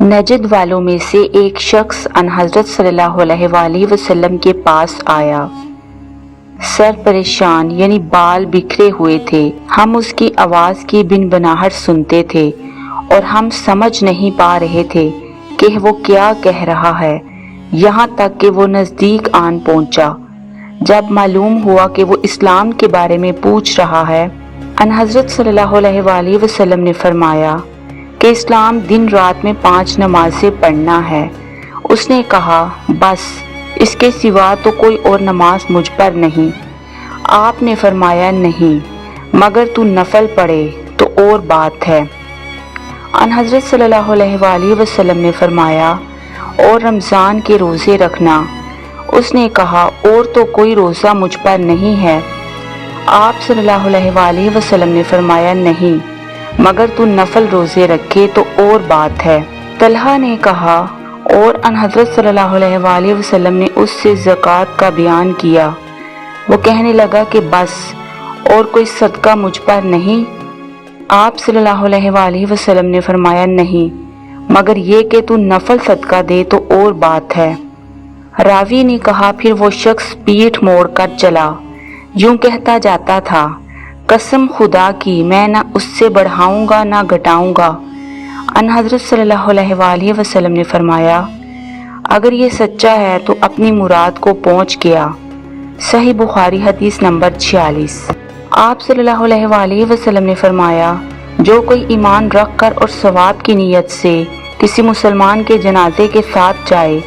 نجد والوں میں سے ایک شخص ان حضرت صلی اللہ علیہ وآلہ وسلم کے پاس آیا۔ سر پریشان یعنی بال بکھرے ہوئے تھے۔ ہم اس کی آواز کی بنبناہٹ سنتے تھے اور ہم سمجھ نہیں پا رہے تھے کہ وہ کیا کہہ رہا ہے، یہاں تک کہ وہ نزدیک آن پہنچا۔ جب معلوم ہوا کہ وہ اسلام کے بارے میں پوچھ رہا ہے، ان حضرت صلی اللہ علیہ وآلہ وسلم نے فرمایا کہ اسلام دن رات میں 5 نمازیں پڑھنا ہے۔ اس نے کہا، بس اس کے سوا تو کوئی اور نماز مجھ پر نہیں۔ آپ نے فرمایا، نہیں، مگر تو نفل پڑھے تو اور بات ہے۔ ان حضرت صلی اللہ علیہ وآلہ وسلم نے فرمایا، اور رمضان کے روزے رکھنا۔ اس نے کہا، اور تو کوئی روزہ مجھ پر نہیں ہے۔ آپ صلی اللہ علیہ وآلہ وسلم نے فرمایا، نہیں، مگر تو نفل روزے رکھے تو اور بات ہے۔ طلحہ نے کہا، اور ان حضرت صلی اللہ علیہ وآلہ وسلم نے اس سے زکوٰۃ کا بیان کیا۔ وہ کہنے لگا کہ بس اور کوئی صدقہ مجھ پر نہیں۔ آپ صلی اللہ علیہ وآلہ وسلم نے فرمایا، نہیں، مگر یہ کہ تو نفل صدقہ دے تو اور بات ہے۔ راوی نے کہا، پھر وہ شخص پیٹھ موڑ کر چلا، یوں کہتا جاتا تھا، قسم خدا کی میں نہ اس سے بڑھاؤں گا نہ گھٹاؤں گا۔ ان حضرت صلی اللہ علیہ وآلہ وسلم نے فرمایا، اگر یہ سچا ہے تو اپنی مراد کو پہنچ گیا۔ صحیح بخاری حدیث نمبر 46۔ آپ صلی اللہ علیہ وآلہ وسلم نے فرمایا، جو کوئی ایمان رکھ کر اور ثواب کی نیت سے کسی مسلمان کے جنازے کے ساتھ جائے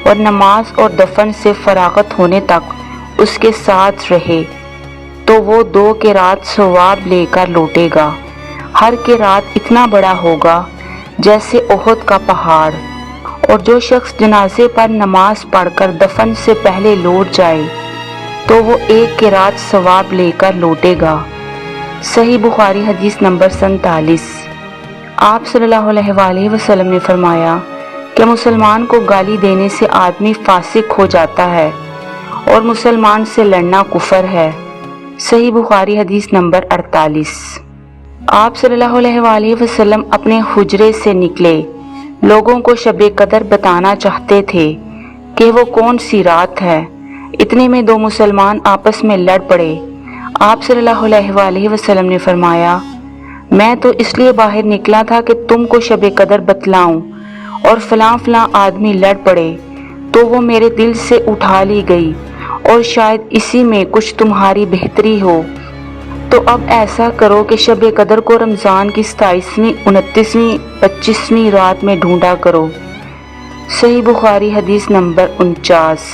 اور نماز اور دفن سے فراغت ہونے تک اس کے ساتھ رہے تو وہ 2 قرات ثواب لے کر لوٹے گا۔ ہر قرات اتنا بڑا ہوگا جیسے احد کا پہاڑ۔ اور جو شخص جنازے پر نماز پڑھ کر دفن سے پہلے لوٹ جائے تو وہ 1 قرات ثواب لے کر لوٹے گا۔ صحیح بخاری حدیث نمبر 47۔ آپ صلی اللہ علیہ وآلہ وسلم نے فرمایا کہ مسلمان کو گالی دینے سے آدمی فاسق ہو جاتا ہے اور مسلمان سے لڑنا کفر ہے۔ صحیح بخاری حدیث نمبر 48۔ آپ صلی اللہ علیہ وآلہ وسلم اپنے حجرے سے نکلے، لوگوں کو شب قدر بتانا چاہتے تھے کہ وہ کون سی رات ہے۔ اتنے میں 2 مسلمان آپس میں لڑ پڑے۔ آپ صلی اللہ علیہ وآلہ وسلم نے فرمایا، میں تو اس لیے باہر نکلا تھا کہ تم کو شب قدر بتلاؤں، اور فلاں فلاں آدمی لڑ پڑے تو وہ میرے دل سے اٹھا لی گئی، اور شاید اسی میں کچھ تمہاری بہتری ہو، تو اب ایسا کرو کہ شب قدر کو رمضان کی 27ویں، 29ویں، 25ویں رات میں ڈھونڈا کرو۔ صحیح بخاری حدیث نمبر 49۔